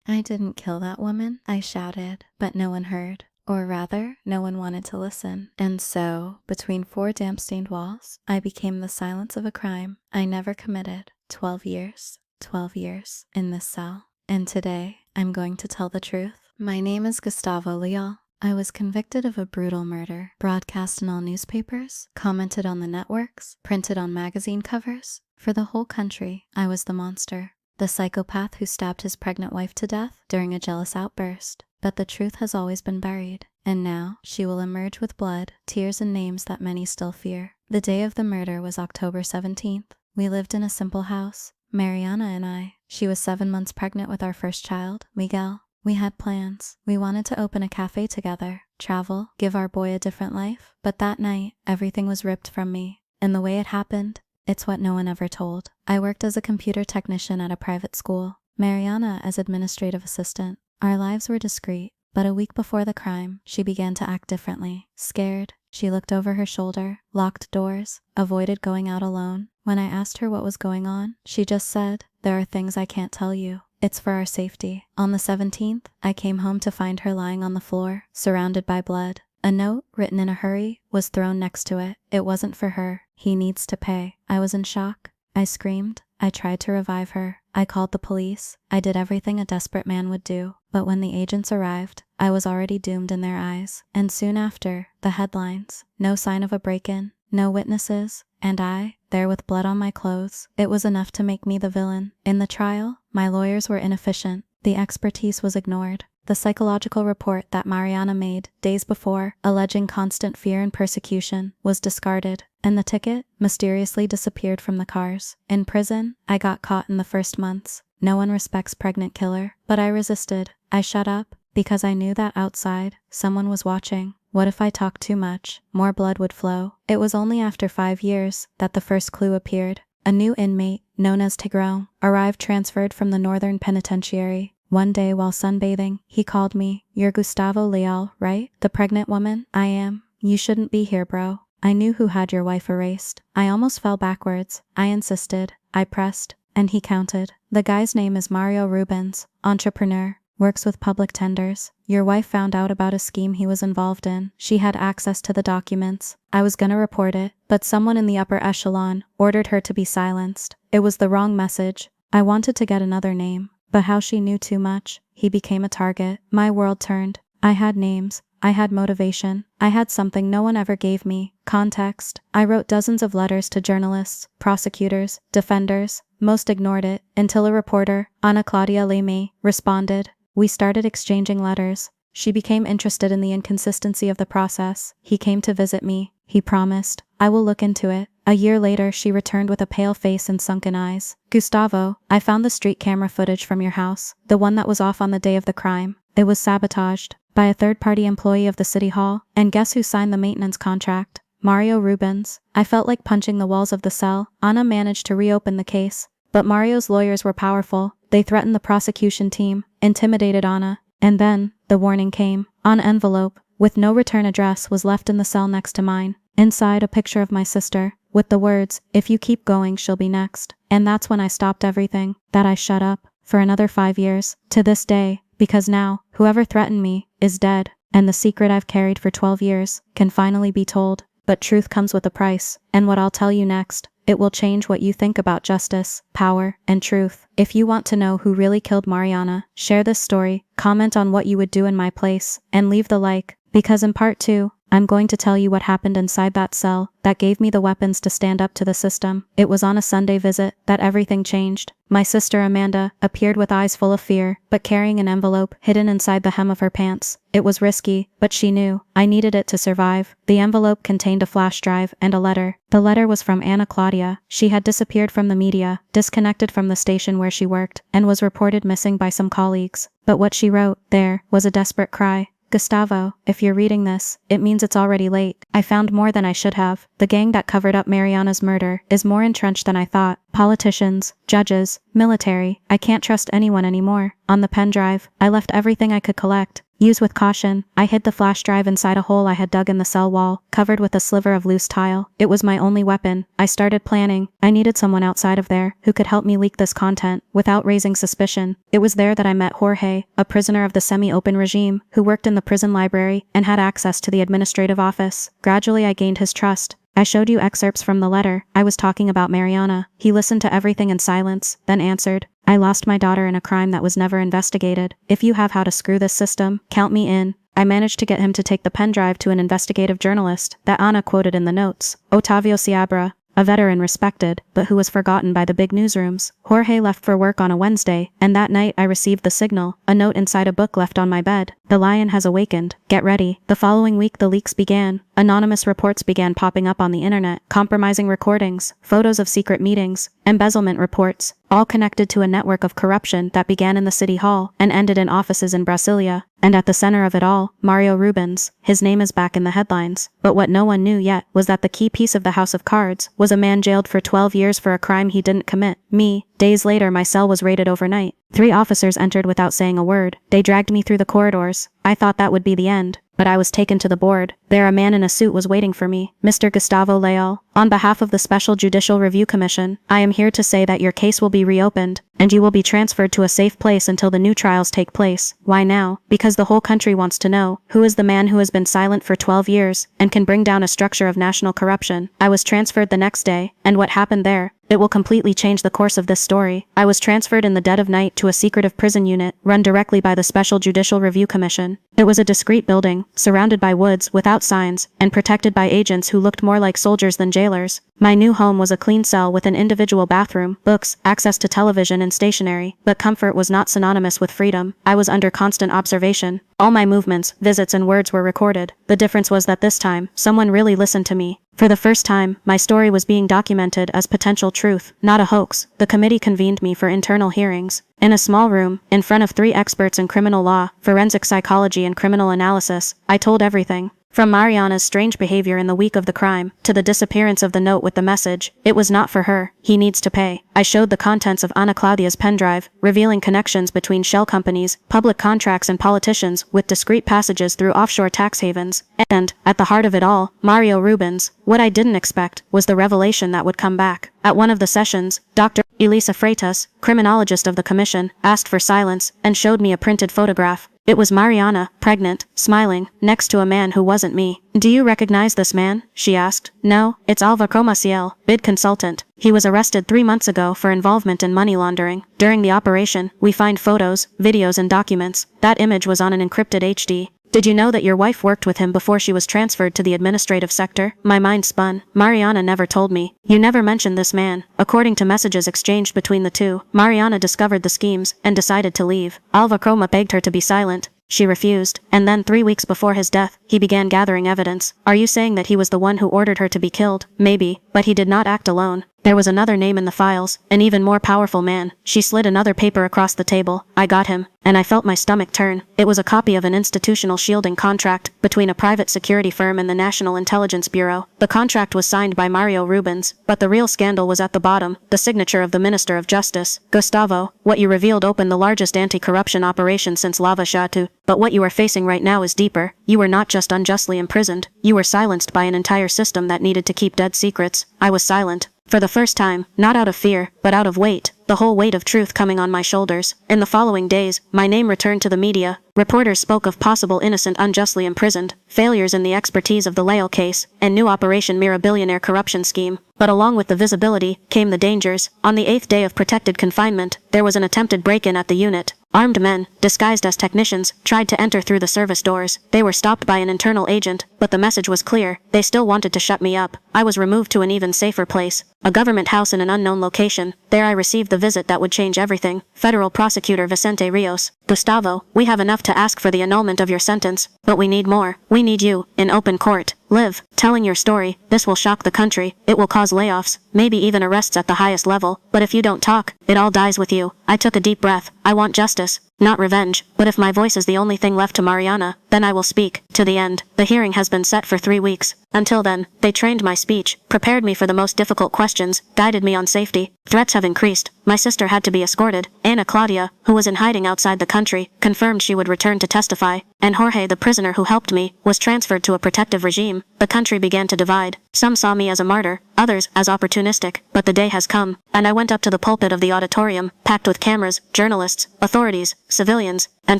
"I didn't kill that woman," I shouted, but no one heard. Or rather, no one wanted to listen. And so, between four damp-stained walls, I became the silence of a crime I never committed. 12 years. 12 years in this cell. And today, I'm going to tell the truth. My name is Gustavo Leal. I was convicted of a brutal murder, broadcast in all newspapers, commented on the networks, printed on magazine covers. For the whole country, I was the monster. The psychopath who stabbed his pregnant wife to death during a jealous outburst. But the truth has always been buried, and now she will emerge with blood, tears, and names that many still fear. The day of the murder was October 17th. We lived in a simple house, Mariana and I. She was 7 months pregnant with our first child, Miguel. We had plans. We wanted to open a cafe together, travel, give our boy a different life. But that night, everything was ripped from me. And the way it happened, it's what no one ever told. I worked as a computer technician at a private school, Mariana as administrative assistant. Our lives were discreet, but a week before the crime, she began to act differently. Scared, she looked over her shoulder, locked doors, avoided going out alone. When I asked her what was going on, she just said, "There are things I can't tell you. It's for our safety." On the 17th, I came home to find her lying on the floor, surrounded by blood. A note, written in a hurry, was thrown next to it. It wasn't for her. "He needs to pay." I was in shock. I screamed. I tried to revive her. I called the police. I did everything a desperate man would do. But when the agents arrived, I was already doomed in their eyes. And soon after, the headlines. No sign of a break-in, no witnesses, and I, there with blood on my clothes. It was enough to make me the villain. In the trial, my lawyers were inefficient. The expertise was ignored. The psychological report that Mariana made days before, alleging constant fear and persecution, was discarded, and the ticket mysteriously disappeared from the cars. In prison, I got caught in the first months. No one respects pregnant killer, but I resisted. I shut up, because I knew that outside, someone was watching. What if I talked too much? More blood would flow. It was only after 5 years that the first clue appeared. A new inmate, known as Tigron, arrived transferred from the Northern Penitentiary. One day while sunbathing, he called me. "You're Gustavo Leal, right? The pregnant woman?" "I am." "You shouldn't be here, bro. I knew who had your wife erased." I almost fell backwards. I insisted. I pressed. And he counted. "The guy's name is Mario Rubens, entrepreneur, works with public tenders. Your wife found out about a scheme he was involved in. She had access to the documents. I was gonna report it, but someone in the upper echelon ordered her to be silenced. It was the wrong message. I wanted to get another name. But how she knew too much, he became a target. My world turned. I had names. I had motivation. I had something no one ever gave me. Context. I wrote dozens of letters to journalists, prosecutors, defenders. Most ignored it, until a reporter, Ana Claudia Leme, responded. We started exchanging letters. She became interested in the inconsistency of the process. He came to visit me. He promised, "I will look into it." A year later, she returned with a pale face and sunken eyes. "Gustavo, I found the street camera footage from your house, the one that was off on the day of the crime. It was sabotaged by a third-party employee of the city hall, and guess who signed the maintenance contract? Mario Rubens." I felt like punching the walls of the cell. Ana managed to reopen the case, but Mario's lawyers were powerful. They threatened the prosecution team, intimidated Ana, and then, the warning came. An envelope, with no return address, was left in the cell next to mine. Inside, a picture of my sister, with the words, "If you keep going, she'll be next." And that's when I stopped everything. That I shut up. For another 5 years. To this day. Because now, whoever threatened me, is dead. And the secret I've carried for 12 years, can finally be told. But truth comes with a price. And what I'll tell you next, it will change what you think about justice, power, and truth. If you want to know who really killed Mariana, share this story, comment on what you would do in my place, and leave the like. Because in part 2, I'm going to tell you what happened inside that cell that gave me the weapons to stand up to the system. It was on a Sunday visit that everything changed. My sister Amanda appeared with eyes full of fear, but carrying an envelope hidden inside the hem of her pants. It was risky, but she knew I needed it to survive. The envelope contained a flash drive and a letter. The letter was from Ana Claudia. She had disappeared from the media, disconnected from the station where she worked, and was reported missing by some colleagues. But what she wrote there was a desperate cry. "Gustavo, if you're reading this, it means it's already late. I found more than I should have. The gang that covered up Mariana's murder is more entrenched than I thought. Politicians, judges, military. I can't trust anyone anymore. On the pen drive, I left everything I could collect. Use with caution. I hid the flash drive inside a hole I had dug in the cell wall, covered with a sliver of loose tile. It was my only weapon. I started planning. I needed someone outside of there who could help me leak this content without raising suspicion. It was there that I met Jorge, a prisoner of the semi-open regime, who worked in the prison library and had access to the administrative office. Gradually I gained his trust. I showed you excerpts from the letter. I was talking about Mariana. He listened to everything in silence, then answered, I lost my daughter in a crime that was never investigated. If you have how to screw this system, count me in. I managed to get him to take the pen drive to an investigative journalist that Ana quoted in the notes, Otavio Seabra, a veteran respected, but who was forgotten by the big newsrooms. Jorge left for work on a Wednesday, and that night I received the signal, a note inside a book left on my bed. The lion has awakened. Get ready. The following week the leaks began. Anonymous reports began popping up on the internet, compromising recordings, photos of secret meetings, embezzlement reports, all connected to a network of corruption that began in the city hall and ended in offices in Brasilia. And at the center of it all, Mario Rubens. His name is back in the headlines. But what no one knew yet was that the key piece of the House of Cards was a man jailed for 12 years for a crime he didn't commit. Me. Days later my cell was raided overnight. 3 officers entered without saying a word. They dragged me through the corridors. I thought that would be the end. But I was taken to the board. There a man in a suit was waiting for me, Mr. Gustavo Leal. On behalf of the Special Judicial Review Commission, I am here to say that your case will be reopened, and you will be transferred to a safe place until the new trials take place. Why now? Because the whole country wants to know, who is the man who has been silent for 12 years, and can bring down a structure of national corruption. I was transferred the next day, and what happened there? It will completely change the course of this story. I was transferred in the dead of night to a secretive prison unit, run directly by the Special Judicial Review Commission. It was a discreet building, surrounded by woods, without signs, and protected by agents who looked more like soldiers than jailers. My new home was a clean cell with an individual bathroom, books, access to television and stationery, but comfort was not synonymous with freedom. I was under constant observation. All my movements, visits and words were recorded. The difference was that this time, someone really listened to me. For the first time, my story was being documented as potential truth, not a hoax. The committee convened me for internal hearings. In a small room, in front of 3 experts in criminal law, forensic psychology and criminal analysis, I told everything. From Mariana's strange behavior in the week of the crime, to the disappearance of the note with the message, it was not for her. He needs to pay. I showed the contents of Ana Claudia's pen drive, revealing connections between shell companies, public contracts and politicians, with discreet passages through offshore tax havens. And, at the heart of it all, Mario Rubens. What I didn't expect was the revelation that would come back. At one of the sessions, Dr. Elisa Freitas, criminologist of the commission, asked for silence and showed me a printed photograph. It was Mariana, pregnant, smiling, next to a man who wasn't me. Do you recognize this man? She asked. No, it's Alvaro Maciel, bid consultant. He was arrested 3 months ago for involvement in money laundering. During the operation, we find photos, videos and documents. That image was on an encrypted HD. Did you know that your wife worked with him before she was transferred to the administrative sector? My mind spun. Mariana never told me. You never mentioned this man. According to messages exchanged between the two, Mariana discovered the schemes and decided to leave. Alva Croma begged her to be silent. She refused, and then 3 weeks before his death, he began gathering evidence. Are you saying that he was the one who ordered her to be killed? Maybe, but he did not act alone. There was another name in the files, an even more powerful man. She slid another paper across the table. I got him, and I felt my stomach turn. It was a copy of an institutional shielding contract between a private security firm and the National Intelligence Bureau. The contract was signed by Mario Rubens, but the real scandal was at the bottom, the signature of the Minister of Justice. Gustavo, what you revealed opened the largest anti-corruption operation since Lava Jato. But what you are facing right now is deeper. You were not just unjustly imprisoned. You were silenced by an entire system that needed to keep dead secrets. I was silent. For the first time, not out of fear, but out of weight, the whole weight of truth coming on my shoulders. In the following days, my name returned to the media. Reporters spoke of possible innocent unjustly imprisoned, failures in the expertise of the Leal case, and new Operation Mira billionaire corruption scheme. But along with the visibility, came the dangers. On the 8th day of protected confinement, there was an attempted break-in at the unit. Armed men, disguised as technicians, tried to enter through the service doors. They were stopped by an internal agent, but the message was clear. They still wanted to shut me up. I was removed to an even safer place, a government house in an unknown location. There I received the visit that would change everything. Federal Prosecutor Vicente Rios. Gustavo, we have enough to ask for the annulment of your sentence, but we need more. We need you, in open court. Live, telling your story. This will shock the country. It will cause layoffs, maybe even arrests at the highest level. But if you don't talk, it all dies with you. I took a deep breath. I want justice. not revenge, but if my voice is the only thing left to Mariana, then I will speak, to the end. The hearing has been set for 3 weeks. Until then, they trained my speech, prepared me for the most difficult questions, guided me on safety. Threats have increased. My sister had to be escorted. Ana Claudia, who was in hiding outside the country, confirmed she would return to testify, and Jorge, the prisoner who helped me, was transferred to a protective regime. The country began to divide. Some saw me as a martyr, others as opportunistic, but the day has come, and I went up to the pulpit of the auditorium, packed with cameras, journalists, authorities, civilians, and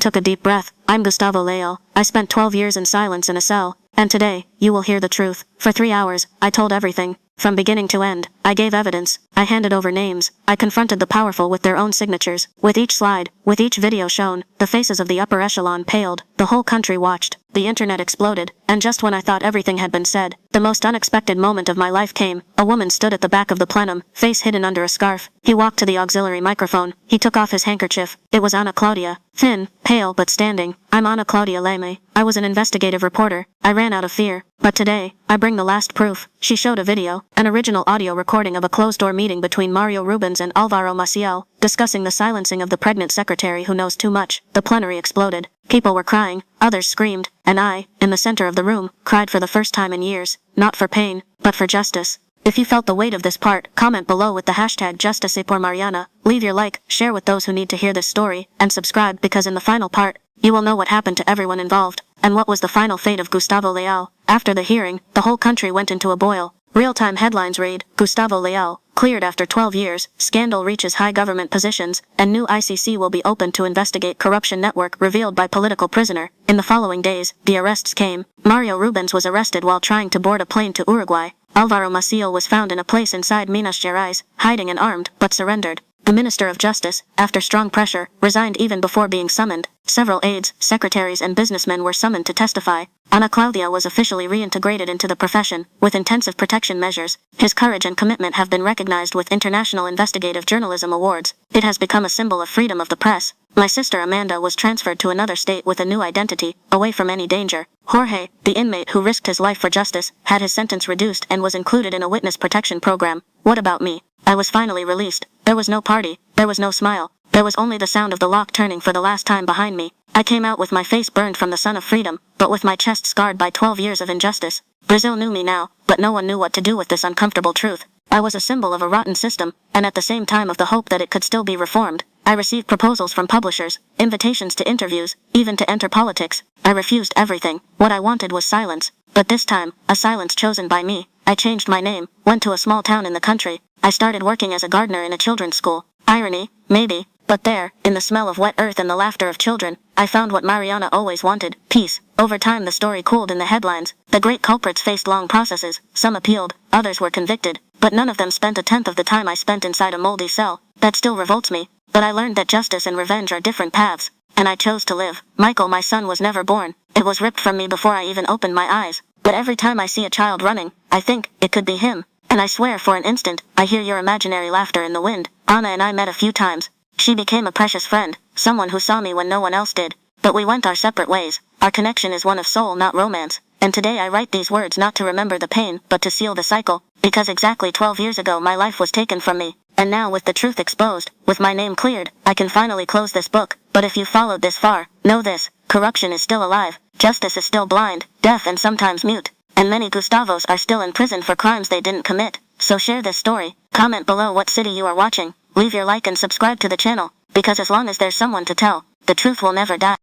took a deep breath. I'm Gustavo Leal. I spent 12 years in silence in a cell, and today, you will hear the truth. For 3 hours, I told everything. From beginning to end, I gave evidence. I handed over names. I confronted the powerful with their own signatures. With each slide, with each video shown, the faces of the upper echelon paled. The whole country watched. The internet exploded, and just when I thought everything had been said, the most unexpected moment of my life came. A woman stood at the back of the plenum, face hidden under a scarf. He walked to the auxiliary microphone. He took off his handkerchief. It was Ana Claudia. Thin, pale but standing. I'm Ana Claudia Leme. I was an investigative reporter. I ran out of fear. But today, I bring the last proof. She showed a video, an original audio recording of a closed-door meeting between Mario Rubens and Alvaro Maciel, discussing the silencing of the pregnant secretary who knows too much. The plenary exploded. People were crying, others screamed, and I, in the center of the room, cried for the first time in years, not for pain, but for justice. If you felt the weight of this part, comment below with the hashtag Justice por Mariana, leave your like, share with those who need to hear this story, and subscribe because in the final part, you will know what happened to everyone involved, and what was the final fate of Gustavo Leal. After the hearing, the whole country went into a boil. Real-time headlines read, Gustavo Leal, cleared after 12 years, scandal reaches high government positions, and new ICC will be opened to investigate corruption network revealed by political prisoner. In the following days, the arrests came. Mario Rubens was arrested while trying to board a plane to Uruguay. Alvaro Maciel was found in a place inside Minas Gerais, hiding and armed, but surrendered. The Minister of Justice, after strong pressure, resigned even before being summoned. Several aides, secretaries and businessmen were summoned to testify. Ana Claudia was officially reintegrated into the profession, with intensive protection measures. His courage and commitment have been recognized with International Investigative Journalism Awards. It has become a symbol of freedom of the press. My sister Amanda was transferred to another state with a new identity, away from any danger. Jorge, the inmate who risked his life for justice, had his sentence reduced and was included in a witness protection program. What about me? I was finally released. There was no party. There was no smile. There was only the sound of the lock turning for the last time behind me. I came out with my face burned from the sun of freedom, but with my chest scarred by 12 years of injustice. Brazil knew me now, but no one knew what to do with this uncomfortable truth. I was a symbol of a rotten system, and at the same time of the hope that it could still be reformed. I received proposals from publishers, invitations to interviews, even to enter politics. I refused everything. What I wanted was silence. But this time, a silence chosen by me. I changed my name, went to a small town in the country. I started working as a gardener in a children's school. Irony, maybe, but there, in the smell of wet earth and the laughter of children, I found what Mariana always wanted, peace. Over time the story cooled in the headlines. The great culprits faced long processes. Some appealed, others were convicted, but none of them spent a tenth of the time I spent inside a moldy cell. That still revolts me. But I learned that justice and revenge are different paths, and I chose to live. Michael, my son, was never born. It was ripped from me before I even opened my eyes. But every time I see a child running, I think, it could be him. And I swear for an instant, I hear your imaginary laughter in the wind. Ana and I met a few times. She became a precious friend, someone who saw me when no one else did. But we went our separate ways. Our connection is one of soul, not romance. And today I write these words not to remember the pain, but to seal the cycle. Because exactly 12 years ago my life was taken from me. And now with the truth exposed, with my name cleared, I can finally close this book. But if you followed this far, know this, corruption is still alive, justice is still blind, deaf and sometimes mute. And many Gustavos are still in prison for crimes they didn't commit. So share this story, comment below what city you are watching, leave your like and subscribe to the channel, because as long as there's someone to tell, the truth will never die.